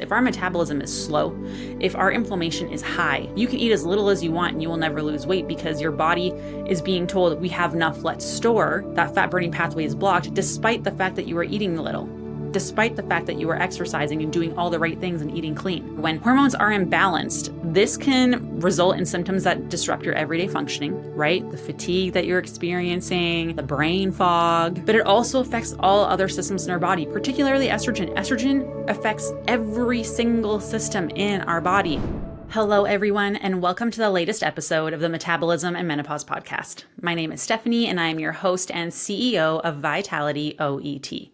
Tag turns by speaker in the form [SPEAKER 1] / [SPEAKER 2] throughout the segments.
[SPEAKER 1] if our metabolism is slow, if our inflammation is high, you can eat as little as you want and you will never lose weight because your body is being told we have enough, let's store. That fat burning pathway is blocked despite the fact that you are eating little, despite the fact that you are exercising and doing all the right things and eating clean. When hormones are imbalanced, this can result in symptoms that disrupt your everyday functioning, right? The fatigue that you're experiencing, the brain fog, but it also affects all other systems in our body, particularly estrogen. Estrogen affects every single system in our body. Hello, everyone, and welcome to the latest episode of the Metabolism and Menopause podcast. My name is Stephanie, and I am your host and CEO of Vitality OET.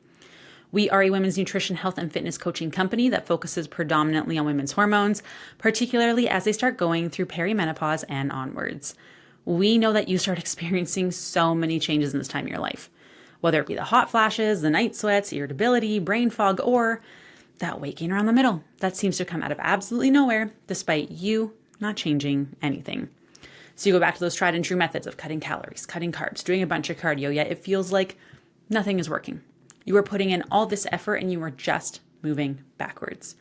[SPEAKER 1] We are a women's nutrition, health, and fitness coaching company that focuses predominantly on women's hormones, particularly as they start going through perimenopause and onwards. We know that you start experiencing so many changes in this time of your life, whether it be the hot flashes, the night sweats, irritability, brain fog, or that weight gain around the middle that seems to come out of absolutely nowhere despite you not changing anything. So you go back to those tried and true methods of cutting calories, cutting carbs, doing a bunch of cardio, yet it feels like nothing is working. You are putting in all this effort and you are just moving backwards.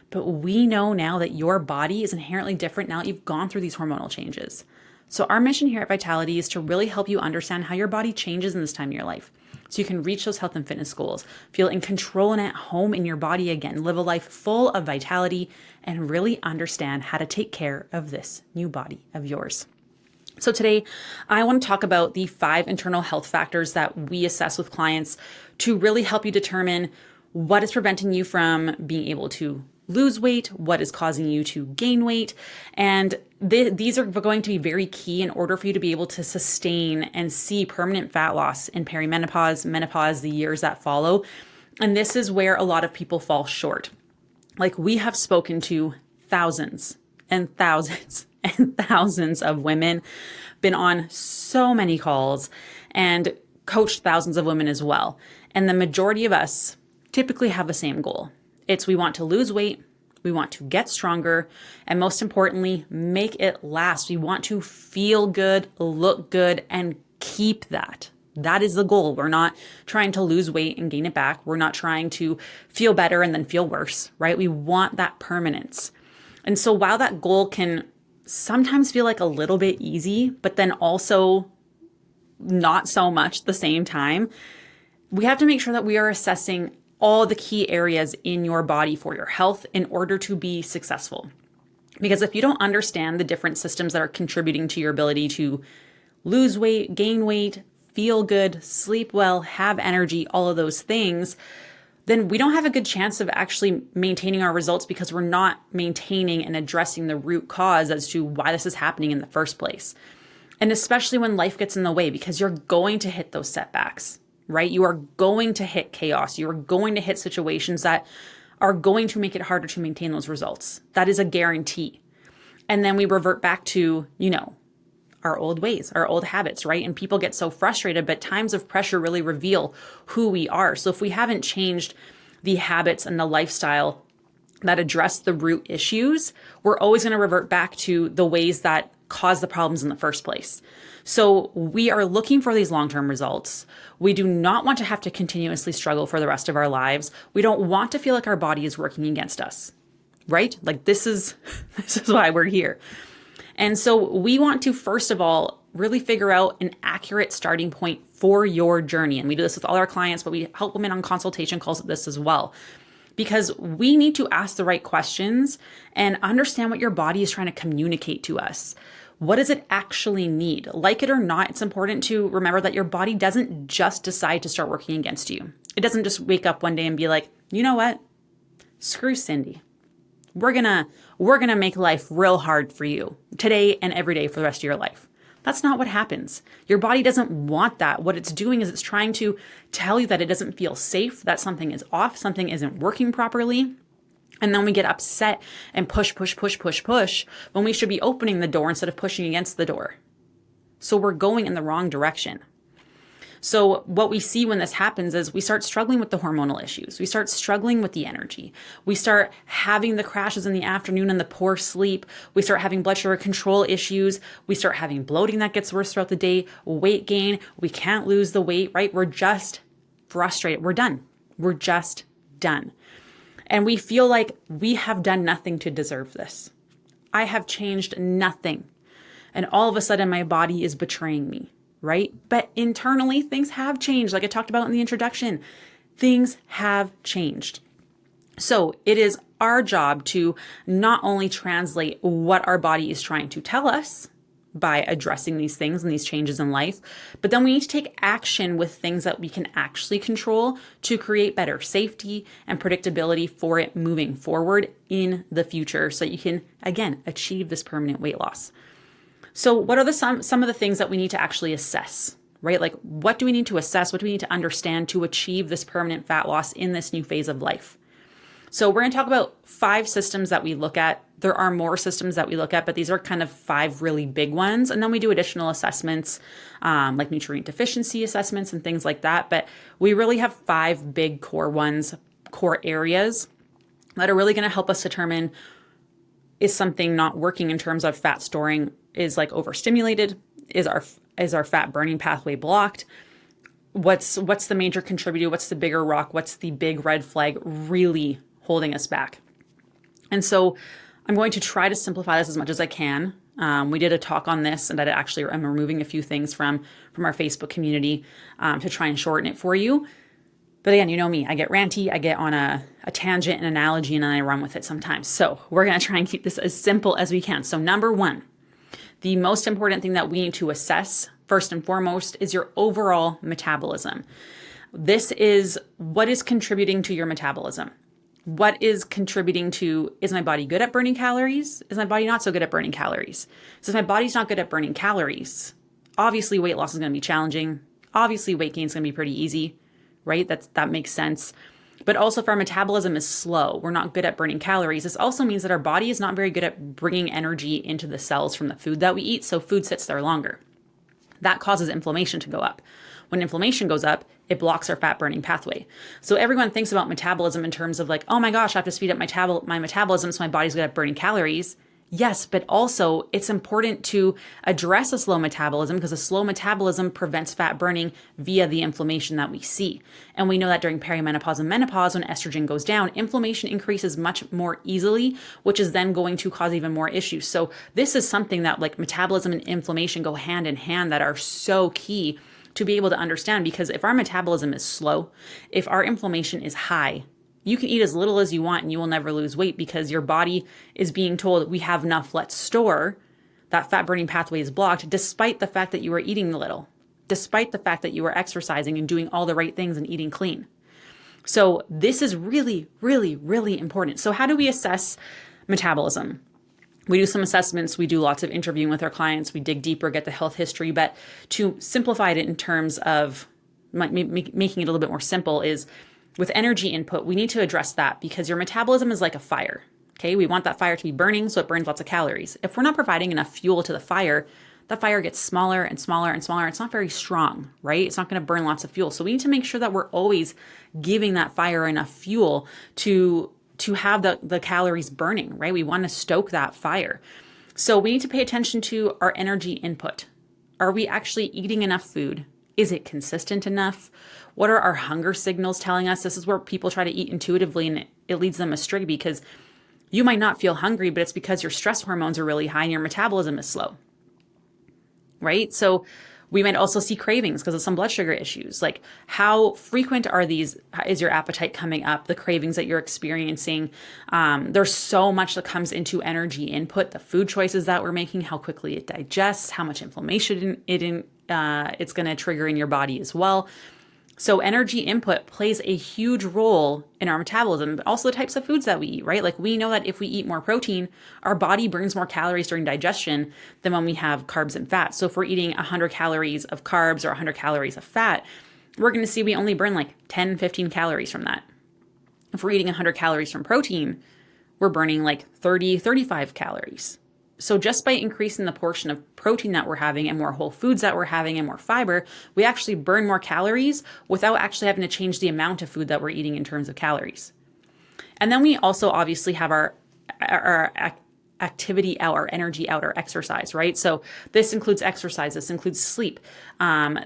[SPEAKER 1] But we know now that your body is inherently different now that you've gone through these hormonal changes. So our mission here at Vitality is to really help you understand how your body changes in this time of your life, so you can reach those health and fitness goals, feel in control and at home in your body again, live a life full of vitality, and really understand how to take care of this new body of yours. So today, I want to talk about the 5 internal health factors that we assess with clients to really help you determine what is preventing you from being able to lose weight, what is causing you to gain weight. And these are going to be very key in order for you to be able to sustain and see permanent fat loss in perimenopause, menopause, the years that follow. And this is where a lot of people fall short. Like, we have spoken to thousands and thousands and thousands of women, been on so many calls, and coached thousands of women as well. And the majority of us typically have the same goal. It's we want to lose weight, we want to get stronger, and most importantly, make it last. We want to feel good, look good, and keep that. That is the goal. We're not trying to lose weight and gain it back. We're not trying to feel better and then feel worse, right? We want that permanence. And so while that goal can sometimes feel like a little bit easy, but then also not so much at the same time, we have to make sure that we are assessing all the key areas in your body for your health in order to be successful. Because if you don't understand the different systems that are contributing to your ability to lose weight, gain weight, feel good, sleep well, have energy, all of those things, then we don't have a good chance of actually maintaining our results because we're not maintaining and addressing the root cause as to why this is happening in the first place. And especially when life gets in the way, because you're going to hit those setbacks, right? You are going to hit chaos. You are going to hit situations that are going to make it harder to maintain those results. That is a guarantee. And then we revert back to, our old ways, our old habits, right? And people get so frustrated, but times of pressure really reveal who we are. So if we haven't changed the habits and the lifestyle that address the root issues, we're always going to revert back to the ways that cause the problems in the first place. So we are looking for these long-term results. We do not want to have to continuously struggle for the rest of our lives. We don't want to feel like our body is working against us, right? Like this is why we're here. And so we want to, first of all, really figure out an accurate starting point for your journey. And we do this with all our clients, but we help women on consultation calls with this as well. Because we need to ask the right questions and understand what your body is trying to communicate to us. What does it actually need? Like it or not, it's important to remember that your body doesn't just decide to start working against you. It doesn't just wake up one day and be like, you know what? Screw Cindy. We're gonna make life real hard for you today and every day for the rest of your life. That's not what happens. Your body doesn't want that. What it's doing is it's trying to tell you that it doesn't feel safe, that something is off, something isn't working properly. And then we get upset and push when we should be opening the door instead of pushing against the door. So we're going in the wrong direction. So what we see when this happens is we start struggling with the hormonal issues. We start struggling with the energy. We start having the crashes in the afternoon and the poor sleep. We start having blood sugar control issues. We start having bloating that gets worse throughout the day, weight gain. We can't lose the weight, right? We're just frustrated. We're done. We're just done. And we feel like we have done nothing to deserve this. I have changed nothing. And all of a sudden my body is betraying me, right? But internally things have changed. Like I talked about in the introduction, things have changed. So it is our job to not only translate what our body is trying to tell us by addressing these things and these changes in life, but then we need to take action with things that we can actually control to create better safety and predictability for it moving forward in the future so that you can, again, achieve this permanent weight loss. So what are some of the things that we need to actually assess, right? Like what do we need to assess? What do we need to understand to achieve this permanent fat loss in this new phase of life? So we're going to talk about 5 systems that we look at. There are more systems that we look at, but these are kind of 5 really big ones. And then we do additional assessments, like nutrient deficiency assessments and things like that. But we really have 5 big core areas that are really going to help us determine, is something not working in terms of fat storing? Is like overstimulated? Is our fat burning pathway blocked? What's the major contributor? What's the bigger rock? What's the big red flag really holding us back? And so I'm going to try to simplify this as much as I can. We did a talk on this, and I'm removing a few things from our Facebook community to try and shorten it for you. But again, you know me, I get ranty, I get on a tangent, an analogy, and then I run with it sometimes. So we're going to try and keep this as simple as we can. So number 1, the most important thing that we need to assess first and foremost is your overall metabolism. This is what is contributing to your metabolism. What is contributing to, is my body good at burning calories? Is my body not so good at burning calories? So if my body's not good at burning calories, obviously weight loss is going to be challenging. Obviously weight gain is going to be pretty easy, right? That makes sense. But also if our metabolism is slow, we're not good at burning calories, this also means that our body is not very good at bringing energy into the cells from the food that we eat, so food sits there longer. That causes inflammation to go up. When inflammation goes up, it blocks our fat burning pathway. So everyone thinks about metabolism in terms of like, oh my gosh, I have to speed up my metabolism so my body's good at burning calories. Yes, but also it's important to address a slow metabolism because a slow metabolism prevents fat burning via the inflammation that we see. And we know that during perimenopause and menopause, when estrogen goes down, inflammation increases much more easily, which is then going to cause even more issues. So this is something that like metabolism and inflammation go hand in hand that are so key to be able to understand, because if our metabolism is slow, if our inflammation is high, you can eat as little as you want and you will never lose weight because your body is being told we have enough, let's store. That fat burning pathway is blocked despite the fact that you are eating little, despite the fact that you are exercising and doing all the right things and eating clean. So this is really, really, really important. So how do we assess metabolism? We do some assessments. We do lots of interviewing with our clients. We dig deeper, get the health history. But to simplify it in terms of making it a little bit more simple is with energy input, we need to address that because your metabolism is like a fire. Okay, we want that fire to be burning so it burns lots of calories. If we're not providing enough fuel to the fire, that fire gets smaller and smaller and smaller. It's not very strong, right? It's not going to burn lots of fuel. So we need to make sure that we're always giving that fire enough fuel to have the calories burning, right? We want to stoke that fire. So we need to pay attention to our energy input. Are we actually eating enough food? Is it consistent enough? What are our hunger signals telling us? This is where people try to eat intuitively and it leads them astray because you might not feel hungry, but it's because your stress hormones are really high and your metabolism is slow, right? So we might also see cravings because of some blood sugar issues. Like how frequent are these? Is your appetite coming up? The cravings that you're experiencing? There's so much that comes into energy input, the food choices that we're making, how quickly it digests, how much inflammation it's going to trigger in your body as well. So energy input plays a huge role in our metabolism, but also the types of foods that we eat, right? Like we know that if we eat more protein, our body burns more calories during digestion than when we have carbs and fat. So if we're eating 100 calories of carbs or 100 calories of fat, we're going to see we only burn like 10, 15 calories from that. If we're eating 100 calories from protein, we're burning like 30, 35 calories. So just by increasing the portion of protein that we're having and more whole foods that we're having and more fiber, we actually burn more calories without actually having to change the amount of food that we're eating in terms of calories. And then we also obviously have our activity out, our energy out, our exercise, right? So this includes exercise, this includes sleep,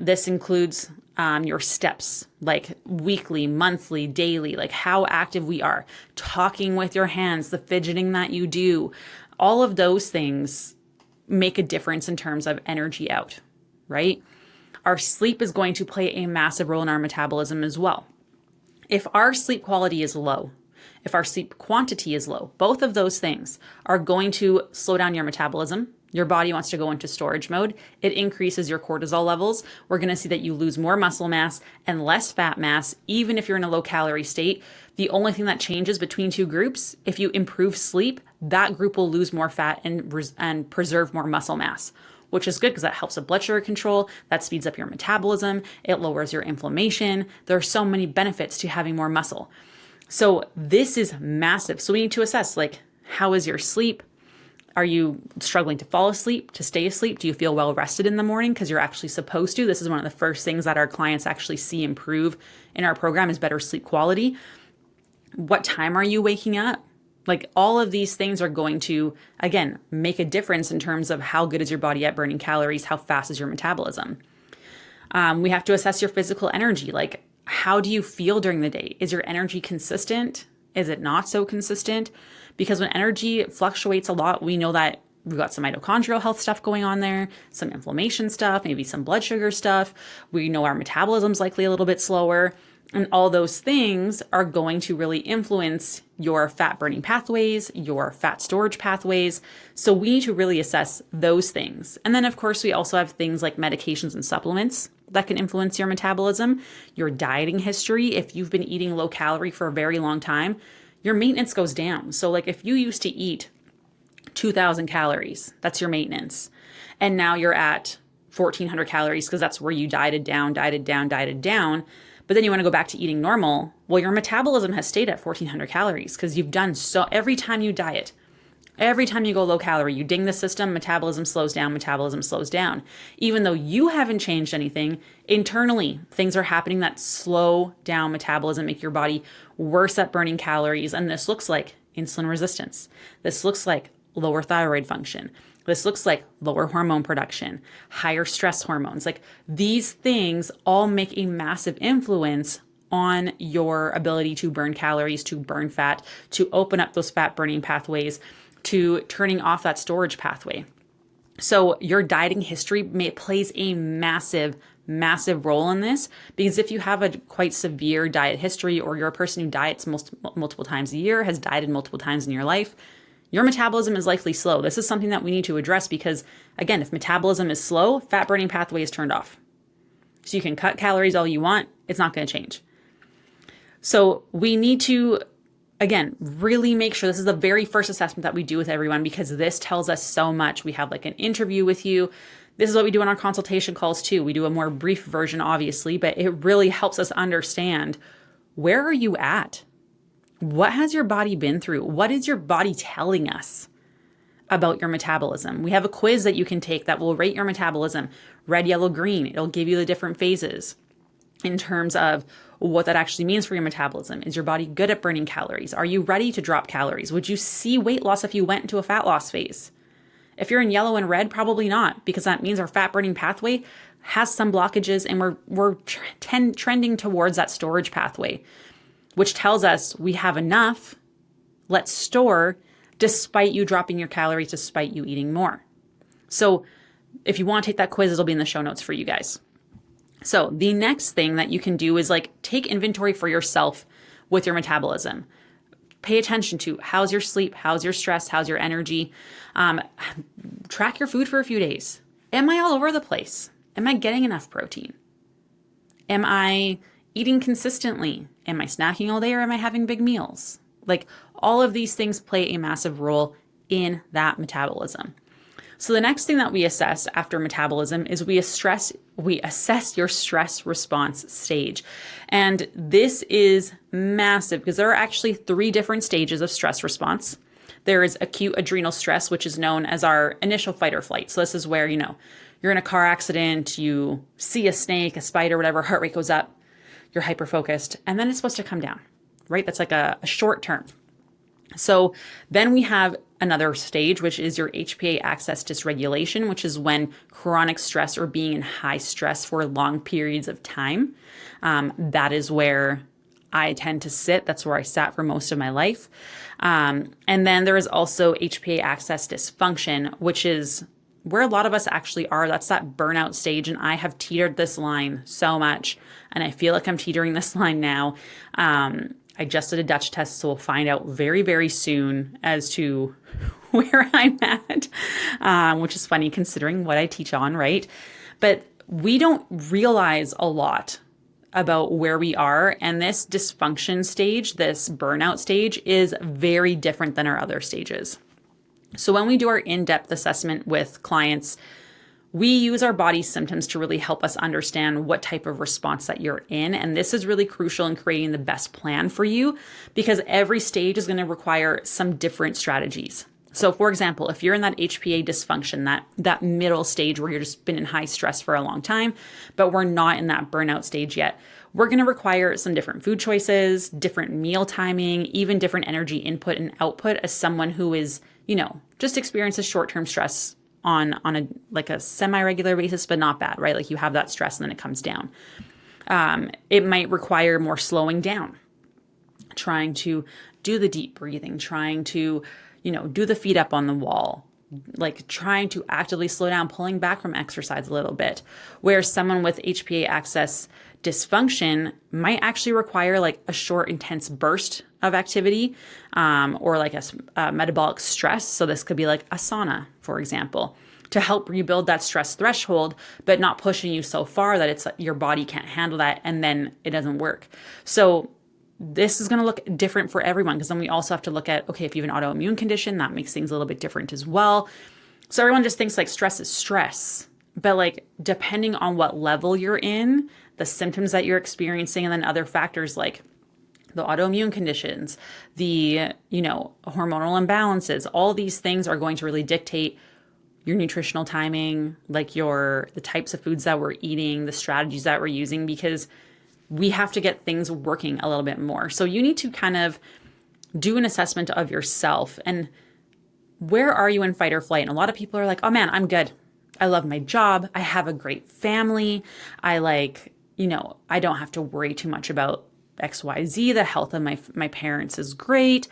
[SPEAKER 1] this includes your steps, like weekly, monthly, daily, like how active we are, talking with your hands, the fidgeting that you do, all of those things make a difference in terms of energy out, right? Our sleep is going to play a massive role in our metabolism as well. If our sleep quality is low, if our sleep quantity is low, both of those things are going to slow down your metabolism. Your body wants to go into storage mode. It increases your cortisol levels. We're going to see that you lose more muscle mass and less fat mass, even if you're in a low calorie state. The only thing that changes between two groups, if you improve sleep, that group will lose more fat and preserve more muscle mass, which is good because that helps with blood sugar control. That speeds up your metabolism. It lowers your inflammation. There are so many benefits to having more muscle. So this is massive. So we need to assess, like, how is your sleep? Are you struggling to fall asleep, to stay asleep? Do you feel well rested in the morning because you're actually supposed to? This is one of the first things that our clients actually see improve in our program is better sleep quality. What time are you waking up? Like, all of these things are going to, again, make a difference in terms of how good is your body at burning calories, how fast is your metabolism. We have to assess your physical energy. Like, how do you feel during the day? Is your energy consistent? Is it not so consistent? Because when energy fluctuates a lot, we know that we've got some mitochondrial health stuff going on there, some inflammation stuff, maybe some blood sugar stuff. We know our metabolism's likely a little bit slower. And all those things are going to really influence your fat burning pathways, your fat storage pathways. So we need to really assess those things. And then, of course, we also have things like medications and supplements that can influence your metabolism, your dieting history. If you've been eating low calorie for a very long time, your maintenance goes down. So like if you used to eat 2,000 calories, that's your maintenance. And now you're at 1,400 calories because that's where you dieted down. But then you want to go back to eating normal. Well, your metabolism has stayed at 1,400 calories because you've done so. Every time you diet, every time you go low calorie, you ding the system, metabolism slows down. Even though you haven't changed anything, internally, things are happening that slow down metabolism, make your body worse at burning calories. And this looks like insulin resistance. This looks like lower thyroid function. This looks like lower hormone production, higher stress hormones. Like, these things all make a massive influence on your ability to burn calories, to burn fat, to open up those fat burning pathways, to turning off that storage pathway. So your dieting history plays a massive role in this, because if you have a quite severe diet history, or you're a person who diets multiple times a year, has dieted multiple times in your life, your metabolism is likely slow. This is something that we need to address because, again, if metabolism is slow, fat burning pathway is turned off. So you can cut calories all you want, it's not going to change. So we need to, again, really make sure this is the very first assessment that we do with everyone, because this tells us so much. We have like an interview with you. This is what we do on our consultation calls too. We do a more brief version, obviously, but it really helps us understand, where are you at? What has your body been through? What is your body telling us about your metabolism? We have a quiz that you can take that will rate your metabolism, red, yellow, green. It'll give you the different phases in terms of what that actually means for your metabolism. Is your body good at burning calories? Are you ready to drop calories? Would you see weight loss if you went into a fat loss phase? If you're in yellow and red, probably not, because that means our fat burning pathway has some blockages and we're trending towards that storage pathway, which tells us we have enough, let's store, despite you dropping your calories, despite you eating more. So if you want to take that quiz, it'll be in the show notes for you guys. So the next thing that you can do is like take inventory for yourself with your metabolism. Pay attention to how's your sleep, how's your stress, how's your energy. Track your food for a few days. Am I all over the place? Am I getting enough protein? Am I eating consistently? Am I snacking all day, or am I having big meals? Like, all of these things play a massive role in that metabolism. So the next thing that we assess after metabolism is we assess your stress response stage. And this is massive because there are actually 3 different stages of stress response. There is acute adrenal stress, which is known as our initial fight or flight. So this is where, you're in a car accident, you see a snake, a spider, whatever, heart rate goes up, you're hyper-focused, and then it's supposed to come down, right? That's like a short term. So then we have another stage, which is your HPA axis dysregulation, which is when chronic stress or being in high stress for long periods of time. That is where I tend to sit. That's where I sat for most of my life. And then there is also HPA axis dysfunction, which is where a lot of us actually are. That's that burnout stage. And I have teetered this line so much. And I feel like I'm teetering this line now. I just did a Dutch test, so we'll find out very, very soon as to where I'm at, which is funny considering what I teach on, right? But we don't realize a lot about where we are. And this dysfunction stage, this burnout stage, is very different than our other stages. So when we do our in-depth assessment with clients, we use our body's symptoms to really help us understand what type of response that you're in. And this is really crucial in creating the best plan for you, because every stage is going to require some different strategies. So for example, if you're in that HPA dysfunction, that middle stage where you've just been in high stress for a long time, but we're not in that burnout stage yet, we're going to require some different food choices, different meal timing, even different energy input and output as someone who is, just experiences short-term stress on a semi-regular basis, but not bad, right? Like you have that stress and then it comes down. It might require more slowing down, trying to do the deep breathing, trying to, do the feet up on the wall, like trying to actively slow down, pulling back from exercise a little bit. Where someone with HPA axis dysfunction might actually require like a short, intense burst of activity, or like a metabolic stress. So this could be like a sauna, for example, to help rebuild that stress threshold, but not pushing you so far that your body can't handle that and then it doesn't work. So this is going to look different for everyone, because then we also have to look at, okay, if you have an autoimmune condition, that makes things a little bit different as well. So everyone just thinks like stress is stress, but like depending on what level you're in, the symptoms that you're experiencing, and then other factors like the autoimmune conditions, the, hormonal imbalances, all these things are going to really dictate your nutritional timing, like the types of foods that we're eating, the strategies that we're using, because we have to get things working a little bit more. So you need to kind of do an assessment of yourself and where are you in fight or flight? And a lot of people are like, oh man, I'm good. I love my job. I have a great family. I I don't have to worry too much about XYZ. The health of my parents is great.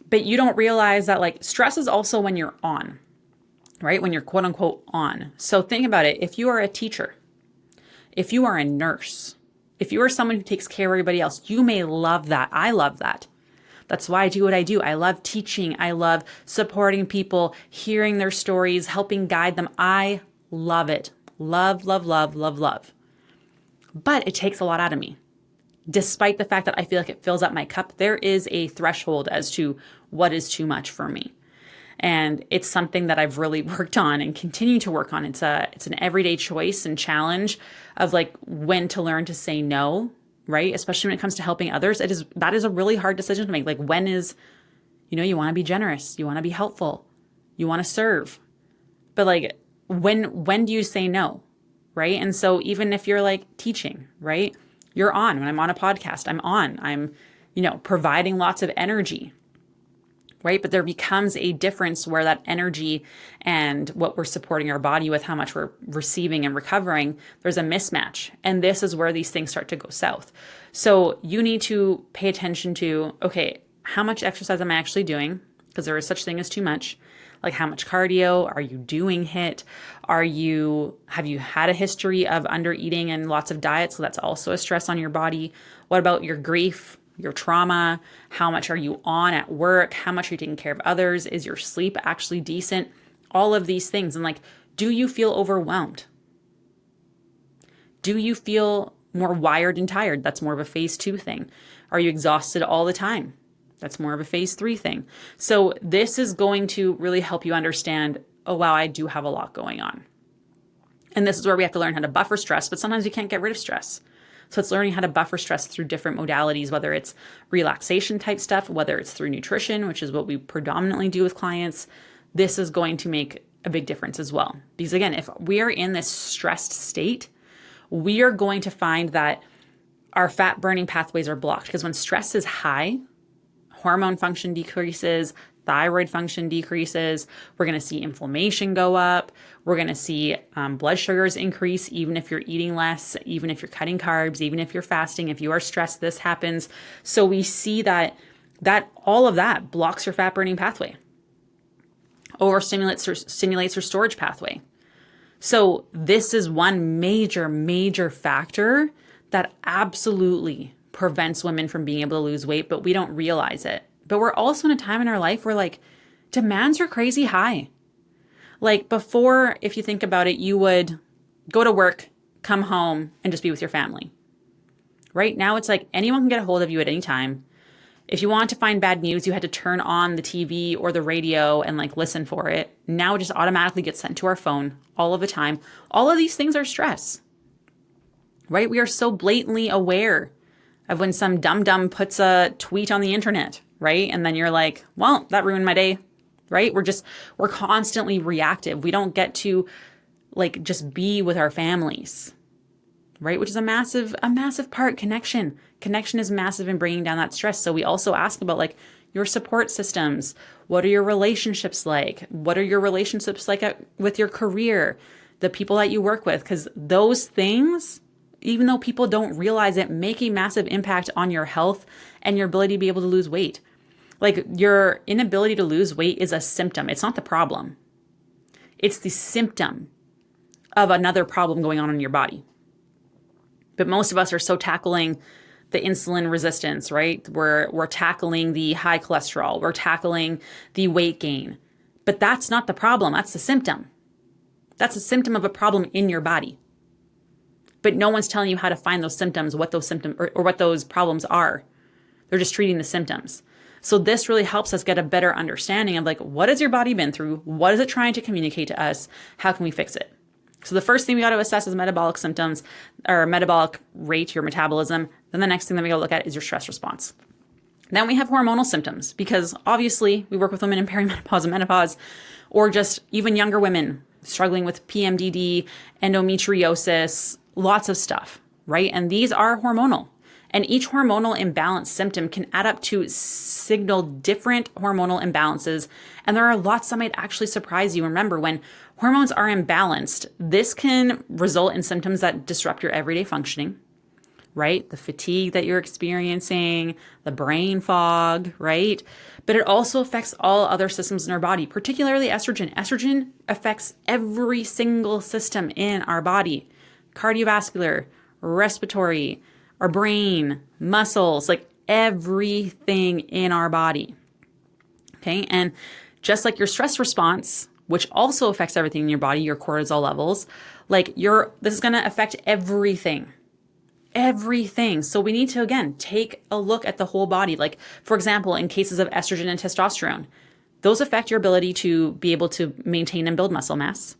[SPEAKER 1] But you don't realize that like stress is also when you're on, right? When you're quote unquote on. So think about it. If you are a teacher, if you are a nurse, if you are someone who takes care of everybody else, you may love that. I love that. That's why I do what I do. I love teaching. I love supporting people, hearing their stories, helping guide them. I love it. Love, love, love, love, love. But it takes a lot out of me. Despite the fact that I feel like it fills up my cup, there is a threshold as to what is too much for me. And it's something that I've really worked on and continue to work on. It's an everyday choice and challenge of like when to learn to say no, right? Especially when it comes to helping others. That is a really hard decision to make. Like when is, you want to be generous, you want to be helpful, you want to serve. But like when do you say no, right? And so even if you're like teaching, right? You're on. When I'm on a podcast, I'm on. I'm, providing lots of energy, right? But there becomes a difference where that energy and what we're supporting our body with, how much we're receiving and recovering, there's a mismatch. And this is where these things start to go south. So you need to pay attention to, okay, how much exercise am I actually doing? Because there is such thing as too much. Like how much cardio are you doing HIIT? Have you had a history of under eating and lots of diet? So that's also a stress on your body. What about your grief, your trauma? How much are you on at work? How much are you taking care of others? Is your sleep actually decent? All of these things. And like, do you feel overwhelmed? Do you feel more wired and tired? That's more of a phase 2 thing. Are you exhausted all the time? That's more of a phase 3 thing. So this is going to really help you understand, oh, wow, I do have a lot going on. And this is where we have to learn how to buffer stress, but sometimes you can't get rid of stress. So it's learning how to buffer stress through different modalities, whether it's relaxation type stuff, whether it's through nutrition, which is what we predominantly do with clients. This is going to make a big difference as well. Because again, if we are in this stressed state, we are going to find that our fat burning pathways are blocked. Because when stress is high, hormone function decreases, thyroid function decreases. We're going to see inflammation go up. We're going to see blood sugars increase, even if you're eating less, even if you're cutting carbs, even if you're fasting. If you are stressed, this happens. So we see that all of that blocks your fat burning pathway, overstimulates or stimulates your storage pathway. So this is one major factor that absolutely prevents women from being able to lose weight, but we don't realize it. But we're also in a time in our life where like demands are crazy high. Like before, if you think about it, you would go to work, come home, and just be with your family. Right now, it's like anyone can get a hold of you at any time. If you want to find bad news, you had to turn on the TV or the radio and like listen for it. Now it just automatically gets sent to our phone all of the time. All of these things are stress, right? We are so blatantly aware of when some dum-dum puts a tweet on the internet, right? And then you're like, well, that ruined my day, right? We're constantly reactive. We don't get to like just be with our families, right? Which is a massive part. Connection is massive in bringing down that stress. So we also ask about like your support systems. What are your relationships like? What are your relationships like with your career, the people that you work with? Because those things, even though people don't realize it, make a massive impact on your health and your ability to be able to lose weight. Like your inability to lose weight is a symptom. It's not the problem. It's the symptom of another problem going on in your body. But most of us are so tackling the insulin resistance, right? We're tackling the high cholesterol. We're tackling the weight gain. But that's not the problem. That's the symptom. That's a symptom of a problem in your body. But no one's telling you how to find those symptoms, what those symptoms or what those problems are. They're just treating the symptoms. So this really helps us get a better understanding of like, what has your body been through? What is it trying to communicate to us? How can we fix it? So the first thing we got to assess is metabolic symptoms or metabolic rate, your metabolism. Then the next thing that we got to look at is your stress response. Then we have hormonal symptoms because obviously we work with women in perimenopause and menopause, or just even younger women struggling with PMDD, endometriosis, lots of stuff, right? And these are hormonal. And each hormonal imbalance symptom can add up to signal different hormonal imbalances. And there are lots that might actually surprise you. Remember, when hormones are imbalanced, this can result in symptoms that disrupt your everyday functioning, right? The fatigue that you're experiencing, the brain fog, right? But it also affects all other systems in our body, particularly estrogen. Estrogen affects every single system in our body: cardiovascular, respiratory, our brain, muscles, like everything in our body. Okay. And just like your stress response, which also affects everything in your body, your cortisol levels, like this is going to affect everything. So we need to, again, take a look at the whole body. Like, for example, in cases of estrogen and testosterone, those affect your ability to be able to maintain and build muscle mass.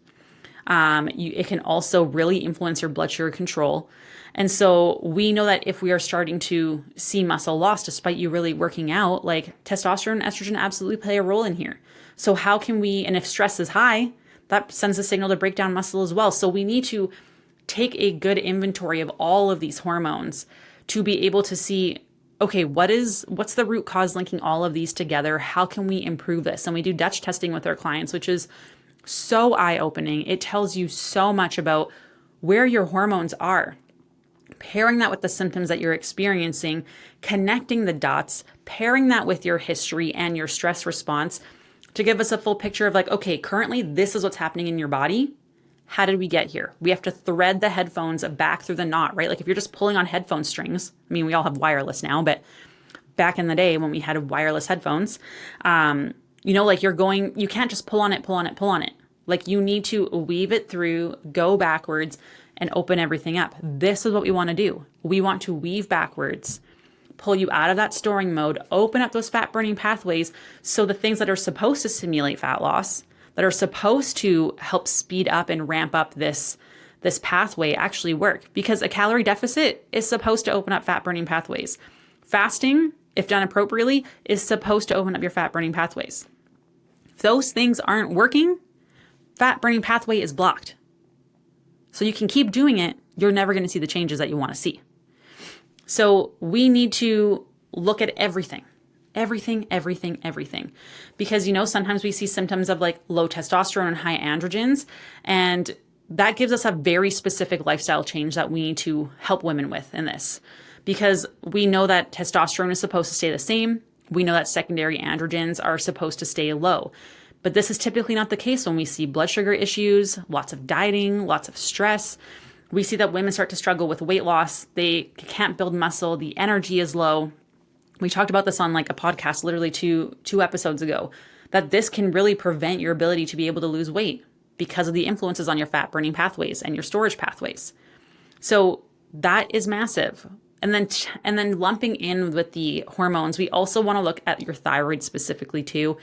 [SPEAKER 1] It can also really influence your blood sugar control. And so we know that if we are starting to see muscle loss, despite you really working out, like testosterone and estrogen absolutely play a role in here. So how can we, and if stress is high, that sends a signal to break down muscle as well. So we need to take a good inventory of all of these hormones to be able to see, okay, what's the root cause linking all of these together? How can we improve this? And we do Dutch testing with our clients, which is so eye-opening. It tells you so much about where your hormones are. Pairing that with the symptoms that you're experiencing, connecting the dots, pairing that with your history and your stress response to give us a full picture of like, okay, currently this is what's happening in your body. How did we get here? We have to thread the headphones back through the knot, right? Like if you're just pulling on headphone strings, I mean, we all have wireless now, but back in the day when we had wireless headphones, like you can't just pull on it. Like you need to weave it through, go backwards, and open everything up. This is what we want to do. We want to weave backwards, pull you out of that storing mode, open up those fat burning pathways so the things that are supposed to stimulate fat loss, that are supposed to help speed up and ramp up this pathway actually work. Because a calorie deficit is supposed to open up fat burning pathways. Fasting, if done appropriately, is supposed to open up your fat burning pathways. If those things aren't working, fat burning pathway is blocked. So you can keep doing it, you're never going to see the changes that you want to see. So we need to look at everything. Everything, everything, everything. Because, sometimes we see symptoms of like low testosterone and high androgens, and that gives us a very specific lifestyle change that we need to help women with in this. Because we know that testosterone is supposed to stay the same. We know that secondary androgens are supposed to stay low. But this is typically not the case when we see blood sugar issues, lots of dieting, lots of stress. We see that women start to struggle with weight loss. They can't build muscle. The energy is low. We talked about this on like a podcast literally two episodes ago, that this can really prevent your ability to be able to lose weight because of the influences on your fat burning pathways and your storage pathways. So that is massive. And then lumping in with the hormones, we also want to look at your thyroid specifically too,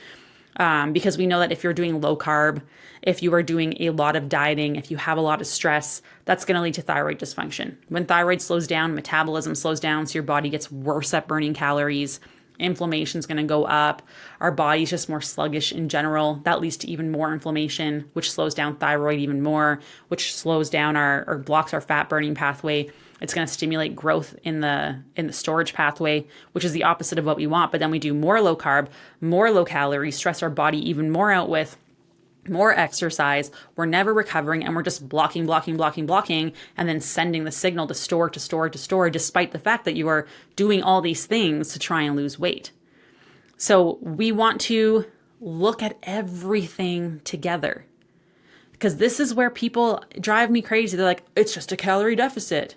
[SPEAKER 1] because we know that if you're doing low carb, if you are doing a lot of dieting, if you have a lot of stress, that's going to lead to thyroid dysfunction. When thyroid slows down, metabolism slows down, so your body gets worse at burning calories. Inflammation is going to go up. Our body's just more sluggish in general. That leads to even more inflammation, which slows down thyroid even more, which slows down or blocks our fat burning pathway. It's going to stimulate growth in the storage pathway, which is the opposite of what we want. But then we do more low carb, more low calorie, stress our body even more out with more exercise. We're never recovering, and we're just blocking, and then sending the signal to store, despite the fact that you are doing all these things to try and lose weight. So we want to look at everything together, because this is where people drive me crazy. They're like, it's just a calorie deficit.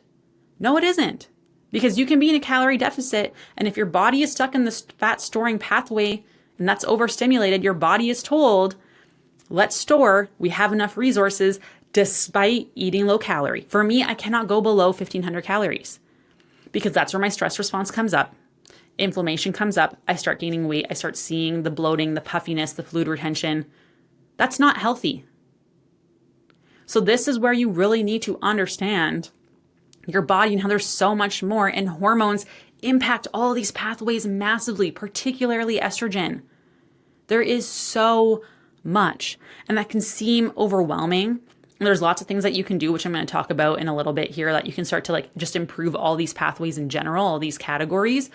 [SPEAKER 1] No, it isn't. Because you can be in a calorie deficit, and if your body is stuck in this fat storing pathway and that's overstimulated, your body is told, let's store, we have enough resources despite eating low calorie. For me, I cannot go below 1,500 calories because that's where my stress response comes up. Inflammation comes up. I start gaining weight. I start seeing the bloating, the puffiness, the fluid retention. That's not healthy. So this is where you really need to understand your body and how there's so much more, and hormones impact all these pathways massively, particularly estrogen. There is so much, and that can seem overwhelming. There's lots of things that you can do, which I'm going to talk about in a little bit here, that you can start to like just improve all these pathways in general, all these categories.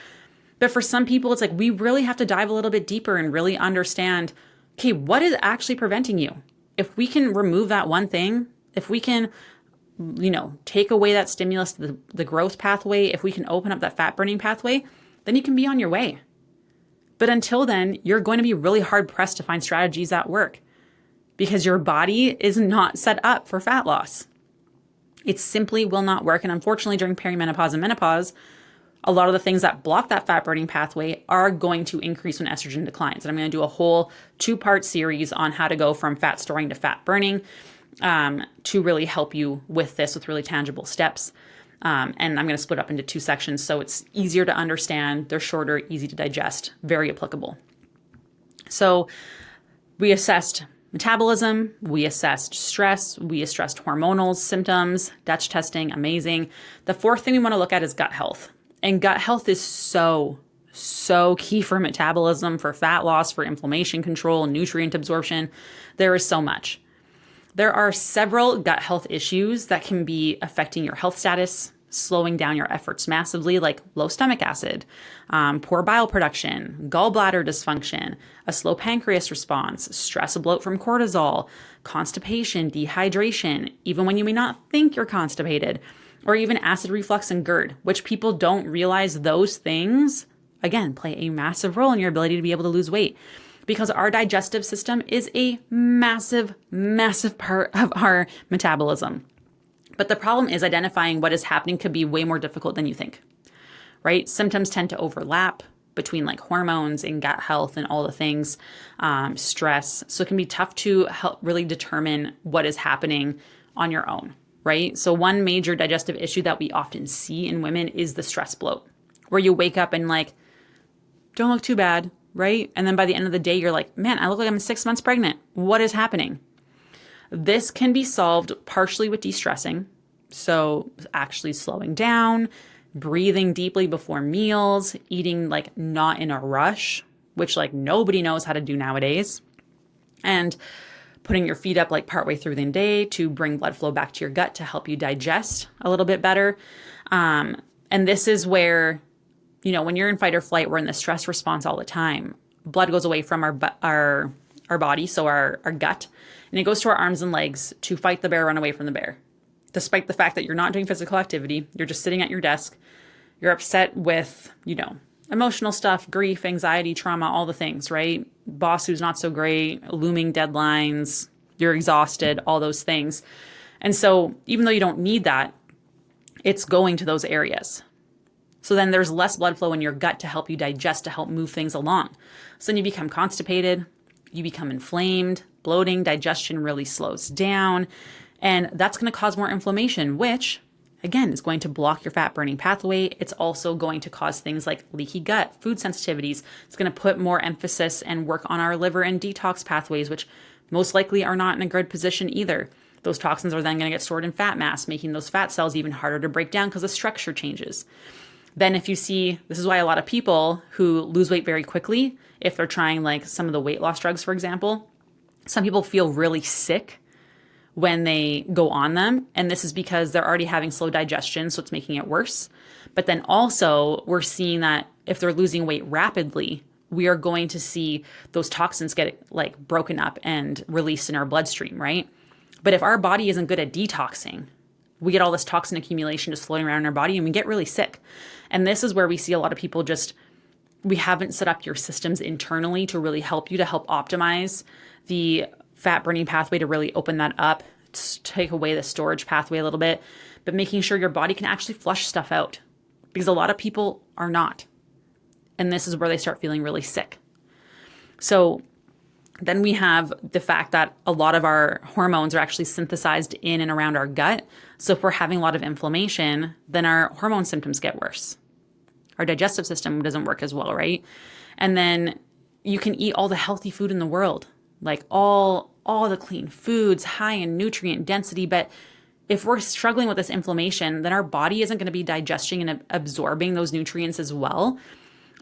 [SPEAKER 1] But for some people, it's like we really have to dive a little bit deeper and really understand, okay, what is actually preventing you? If we can remove that one thing, if we can, take away that stimulus, the growth pathway, if we can open up that fat burning pathway, then you can be on your way. But until then, you're going to be really hard pressed to find strategies that work because your body is not set up for fat loss. It simply will not work. And unfortunately, during perimenopause and menopause, a lot of the things that block that fat burning pathway are going to increase when estrogen declines. And I'm going to do a whole 2-part series on how to go from fat storing to fat burning to really help you with this with really tangible steps. And I'm going to split up into 2 sections so it's easier to understand. They're shorter, easy to digest, very applicable. So we assessed metabolism, we assessed stress, we assessed hormonal symptoms, Dutch testing, amazing. The 4th thing we want to look at is gut health. And gut health is so key for metabolism, for fat loss, for inflammation control, nutrient absorption. There is so much. There are several gut health issues that can be affecting your health status, slowing down your efforts massively, like low stomach acid, poor bile production, gallbladder dysfunction, a slow pancreas response, stress, bloat from cortisol, constipation, dehydration, even when you may not think you're constipated, or even acid reflux and GERD, which people don't realize those things, again, play a massive role in your ability to be able to lose weight. Because our digestive system is a massive part of our metabolism. But the problem is identifying what is happening could be way more difficult than you think, right? Symptoms tend to overlap between like hormones and gut health and all the things, stress. So it can be tough to help really determine what is happening on your own, right? So one major digestive issue that we often see in women is the stress bloat, where you wake up and like, don't look too bad, right? And then by the end of the day, you're like, man, I look like I'm 6 months pregnant. What is happening? This can be solved partially with de-stressing. So actually slowing down, breathing deeply before meals, eating like not in a rush, which like nobody knows how to do nowadays. And putting your feet up like partway through the day to bring blood flow back to your gut to help you digest a little bit better. And this is where when you're in fight or flight, we're in the stress response all the time. Blood goes away from our body, so our gut, and it goes to our arms and legs to fight the bear, run away from the bear. Despite the fact that you're not doing physical activity, you're just sitting at your desk, you're upset with, emotional stuff, grief, anxiety, trauma, all the things, right? Boss who's not so great, looming deadlines, you're exhausted, all those things. And so even though you don't need that, it's going to those areas. So then there's less blood flow in your gut to help you digest, to help move things along. So then you become constipated, you become inflamed, bloating, digestion really slows down, and that's going to cause more inflammation, which again is going to block your fat burning pathway. It's also going to cause things like leaky gut, food sensitivities. It's going to put more emphasis and work on our liver and detox pathways, which most likely are not in a good position either. Those toxins are then going to get stored in fat mass, making those fat cells even harder to break down because the structure changes. Then if you see, this is why a lot of people who lose weight very quickly, if they're trying like some of the weight loss drugs, for example, some people feel really sick when they go on them. And this is because they're already having slow digestion, so it's making it worse. But then also we're seeing that if they're losing weight rapidly, we are going to see those toxins get like broken up and released in our bloodstream, right? But if our body isn't good at detoxing, we get all this toxin accumulation just floating around in our body and we get really sick. And this is where we see a lot of people we haven't set up your systems internally to really help you, to help optimize the fat burning pathway, to really open that up, take away the storage pathway a little bit, but making sure your body can actually flush stuff out, because a lot of people are not. And this is where they start feeling really sick. So then we have the fact that a lot of our hormones are actually synthesized in and around our gut. So if we're having a lot of inflammation, then our hormone symptoms get worse. Our digestive system doesn't work as well, right? And then you can eat all the healthy food in the world, like all the clean foods, high in nutrient density. But if we're struggling with this inflammation, then our body isn't going to be digesting and absorbing those nutrients as well.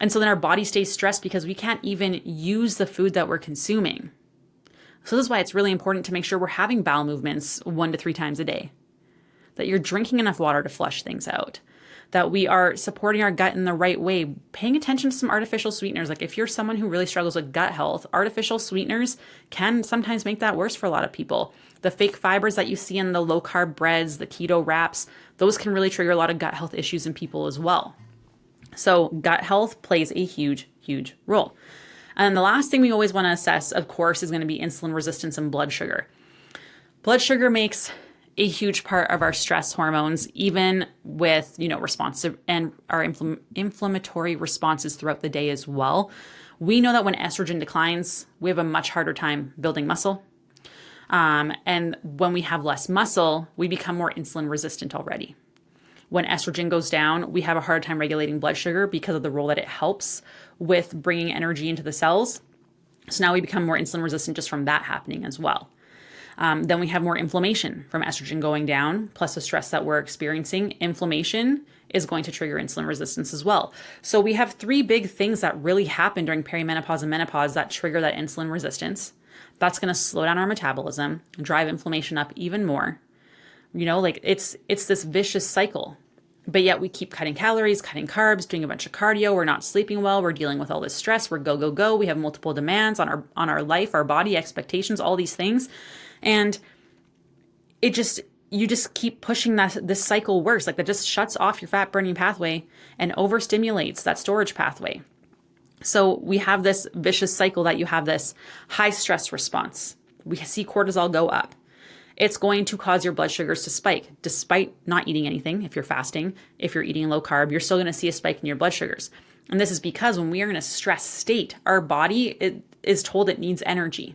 [SPEAKER 1] And so then our body stays stressed because we can't even use the food that we're consuming. So this is why it's really important to make sure we're having bowel movements 1 to 3 times a day, that you're drinking enough water to flush things out, that we are supporting our gut in the right way, paying attention to some artificial sweeteners. Like if you're someone who really struggles with gut health, artificial sweeteners can sometimes make that worse for a lot of people. The fake fibers that you see in the low carb breads, the keto wraps, those can really trigger a lot of gut health issues in people as well. So gut health plays a huge, huge role. And the last thing we always want to assess, of course, is going to be insulin resistance and blood sugar. Blood sugar makes a huge part of our stress hormones, even with, responsive and our inflammatory responses throughout the day as well. We know that when estrogen declines, we have a much harder time building muscle. And when we have less muscle, we become more insulin resistant already. When estrogen goes down, we have a hard time regulating blood sugar because of the role that it helps with bringing energy into the cells. So now we become more insulin resistant just from that happening as well. Then we have more inflammation from estrogen going down, plus the stress that we're experiencing. Inflammation is going to trigger insulin resistance as well. So we have 3 big things that really happen during perimenopause and menopause that trigger that insulin resistance. That's going to slow down our metabolism, drive inflammation up even more. It's this vicious cycle. But yet we keep cutting calories, cutting carbs, doing a bunch of cardio. We're not sleeping well. We're dealing with all this stress. We're go, go, go. We have multiple demands on our life, our body, expectations, all these things. And you just keep pushing this cycle worse. Like that just shuts off your fat burning pathway and overstimulates that storage pathway. So we have this vicious cycle that you have this high stress response. We see cortisol go up. It's going to cause your blood sugars to spike despite not eating anything. If you're fasting, if you're eating low carb, you're still going to see a spike in your blood sugars. And this is because when we are in a stress state, our body is told it needs energy.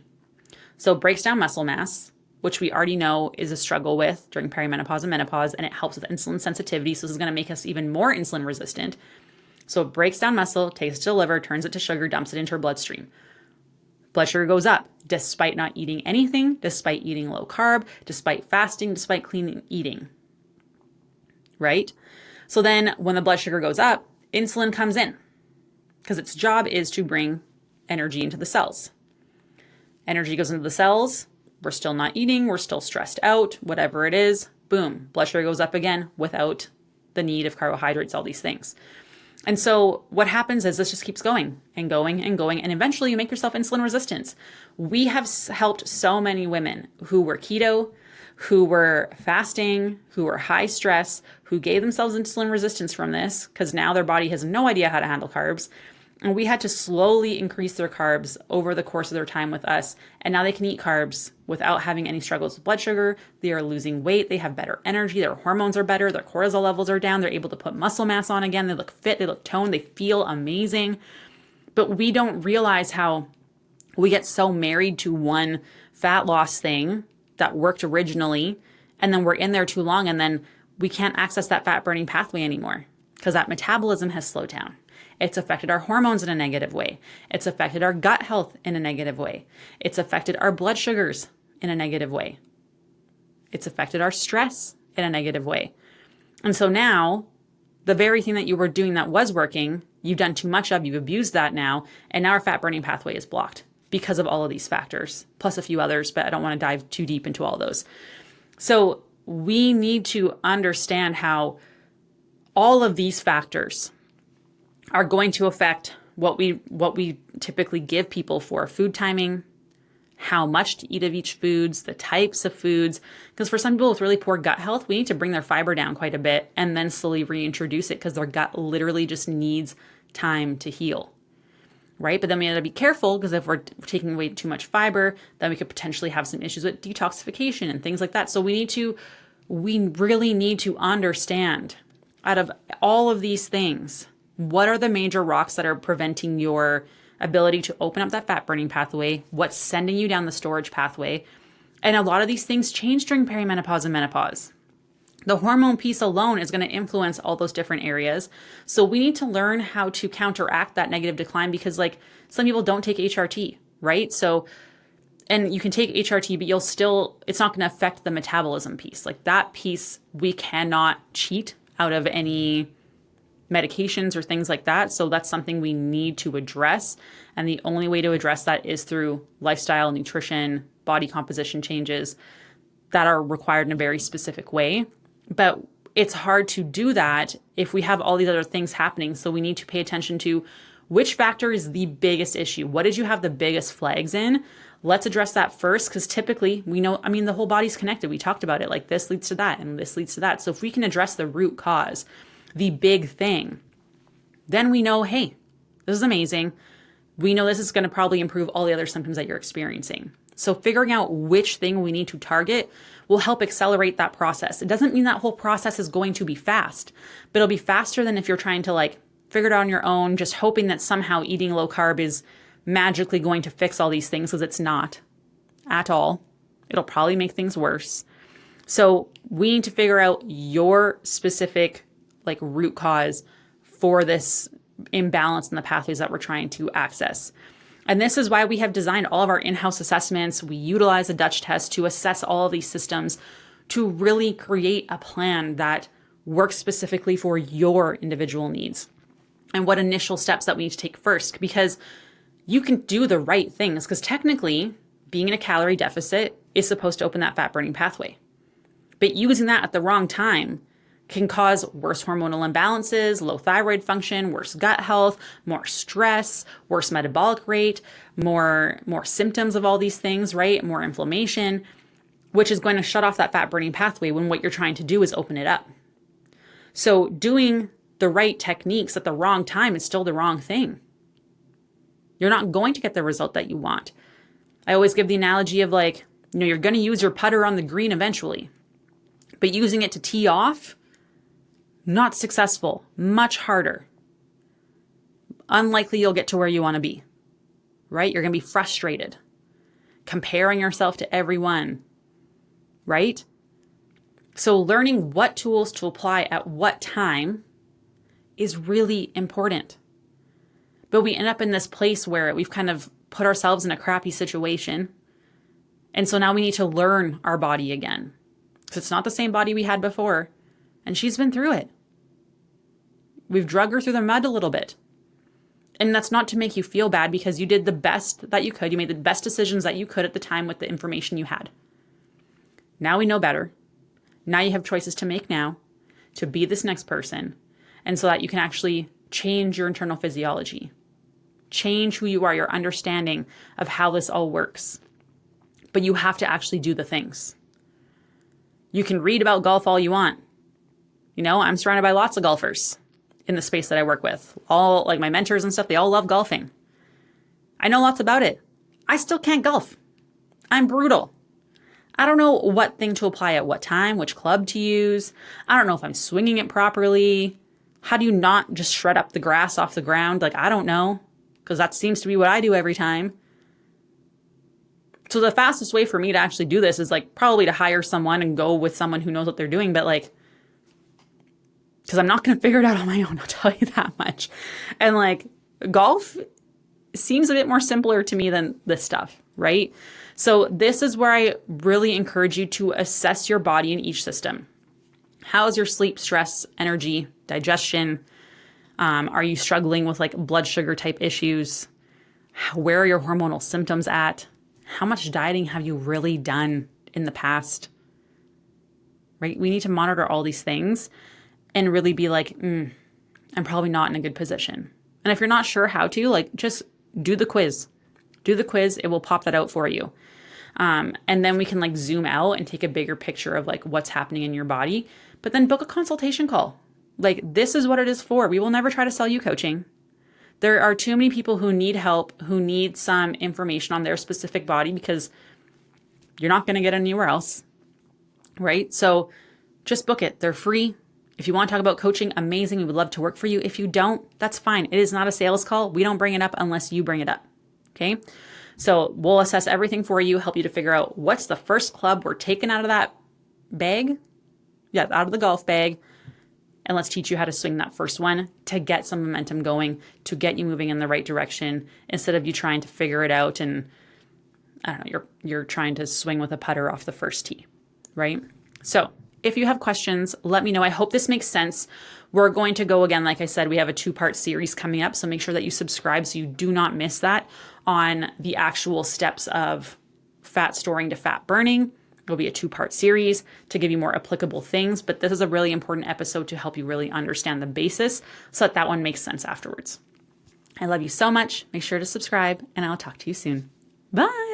[SPEAKER 1] So it breaks down muscle mass, which we already know is a struggle with during perimenopause and menopause, and it helps with insulin sensitivity. So this is going to make us even more insulin resistant. So it breaks down muscle, takes it to the liver, turns it to sugar, dumps it into our bloodstream. Blood sugar goes up despite not eating anything, despite eating low carb, despite fasting, despite clean eating, right? So then when the blood sugar goes up, insulin comes in because its job is to bring energy into the cells. Energy goes into the cells. We're still not eating. We're still stressed out, whatever it is. Boom, blood sugar goes up again without the need of carbohydrates, all these things. And so what happens is this just keeps going and going and going. And eventually you make yourself insulin resistant. We have helped so many women who were keto, who were fasting, who were high stress, who gave themselves insulin resistance from this because now their body has no idea how to handle carbs. And we had to slowly increase their carbs over the course of their time with us. And now they can eat carbs without having any struggles with blood sugar. They are losing weight. They have better energy. Their hormones are better. Their cortisol levels are down. They're able to put muscle mass on again. They look fit. They look toned. They feel amazing. But we don't realize how we get so married to one fat loss thing that worked originally. And then we're in there too long. And then we can't access that fat burning pathway anymore because that metabolism has slowed down. It's affected our hormones in a negative way. It's affected our gut health in a negative way. It's affected our blood sugars in a negative way. It's affected our stress in a negative way. And so now, the very thing that you were doing that was working, you've done too much of, you've abused that now, and now our fat burning pathway is blocked because of all of these factors, plus a few others, but I don't want to dive too deep into all those. So we need to understand how all of these factors are going to affect what we typically give people for food timing, how much to eat of each foods, the types of foods. Because for some people with really poor gut health, we need to bring their fiber down quite a bit and then slowly reintroduce it because their gut literally just needs time to heal, right? But then we have to be careful because if we're taking away too much fiber, then we could potentially have some issues with detoxification and things like that. So we really need to understand out of all of these things, what are the major rocks that are preventing your ability to open up that fat burning pathway? What's sending you down the storage pathway? And a lot of these things change during perimenopause and menopause. The hormone piece alone is going to influence all those different areas. So we need to learn how to counteract that negative decline because like some people don't take HRT, right? So, and you can take HRT, but it's not going to affect the metabolism piece. Like that piece, we cannot cheat out of any medications or things like that. So that's something we need to address. And the only way to address that is through lifestyle, nutrition, body composition changes that are required in a very specific way. But it's hard to do that if we have all these other things happening. So we need to pay attention to which factor is the biggest issue. What did you have the biggest flags in? Let's address that first because typically we know, the whole body's connected. We talked about it, like this leads to that and this leads to that. So if we can address the root cause, the big thing, then we know, hey, this is amazing. We know this is going to probably improve all the other symptoms that you're experiencing. So figuring out which thing we need to target will help accelerate that process. It doesn't mean that whole process is going to be fast, but it'll be faster than if you're trying to figure it out on your own, just hoping that somehow eating low carb is magically going to fix all these things because it's not at all. It'll probably make things worse. So we need to figure out your specific root cause for this imbalance in the pathways that we're trying to access. And this is why we have designed all of our in-house assessments. We utilize a Dutch test to assess all of these systems to really create a plan that works specifically for your individual needs and what initial steps that we need to take first, because you can do the right things because technically being in a calorie deficit is supposed to open that fat burning pathway. But using that at the wrong time can cause worse hormonal imbalances, low thyroid function, worse gut health, more stress, worse metabolic rate, more symptoms of all these things, right? More inflammation, which is going to shut off that fat burning pathway when what you're trying to do is open it up. So doing the right techniques at the wrong time is still the wrong thing. You're not going to get the result that you want. I always give the analogy of you're going to use your putter on the green eventually, but using it to tee off, not successful, much harder. Unlikely you'll get to where you want to be, right? You're going to be frustrated, comparing yourself to everyone, right? So learning what tools to apply at what time is really important. But we end up in this place where we've kind of put ourselves in a crappy situation. And so now we need to learn our body again. Because it's not the same body we had before. And she's been through it. We've drug her through the mud a little bit. And that's not to make you feel bad because you did the best that you could. You made the best decisions that you could at the time with the information you had. Now we know better. Now you have choices to make now to be this next person. And so that you can actually change your internal physiology, change who you are, your understanding of how this all works. But you have to actually do the things. You can read about golf all you want. You know, I'm surrounded by lots of golfers in the space that I work with. All like my mentors and stuff, they all love golfing. I know lots about it. I still can't golf. I'm brutal. I don't know what thing to apply at what time, which club to use. I don't know if I'm swinging it properly. How do you not just shred up the grass off the ground? Like, I don't know, because that seems to be what I do every time. So the fastest way for me to actually do this is like probably to hire someone and go with someone who knows what they're doing. But like, because I'm not going to figure it out on my own, I'll tell you that much. And like golf seems a bit more simpler to me than this stuff, right? So this is where I really encourage you to assess your body in each system. How is your sleep, stress, energy, digestion? Are you struggling with like blood sugar type issues? Where are your hormonal symptoms at? How much dieting have you really done in the past? Right? We need to monitor all these things and really be like, I'm probably not in a good position. And if you're not sure how to, like, just do the quiz. Do the quiz. It will pop that out for you. And then we can like zoom out and take a bigger picture of like what's happening in your body, but then book a consultation call. Like, this is what it is for. We will never try to sell you coaching. There are too many people who need help, who need some information on their specific body because you're not going to get anywhere else, right? So just book it. They're free. If you want to talk about coaching, amazing. We would love to work for you. If you don't, that's fine. It is not a sales call. We don't bring it up unless you bring it up. Okay. So we'll assess everything for you, help you to figure out what's the first club we're taking out of that bag. Yeah, out of the golf bag. And let's teach you how to swing that first one to get some momentum going, to get you moving in the right direction instead of you trying to figure it out and I don't know, you're trying to swing with a putter off the first tee, right? So if you have questions, let me know. I hope this makes sense. We're going to go again, like I said, we have a 2-part series coming up. So make sure that you subscribe so you do not miss that on the actual steps of fat storing to fat burning. It'll be a 2-part series to give you more applicable things, but this is a really important episode to help you really understand the basis so that one makes sense afterwards. I love you so much. Make sure to subscribe and I'll talk to you soon. Bye.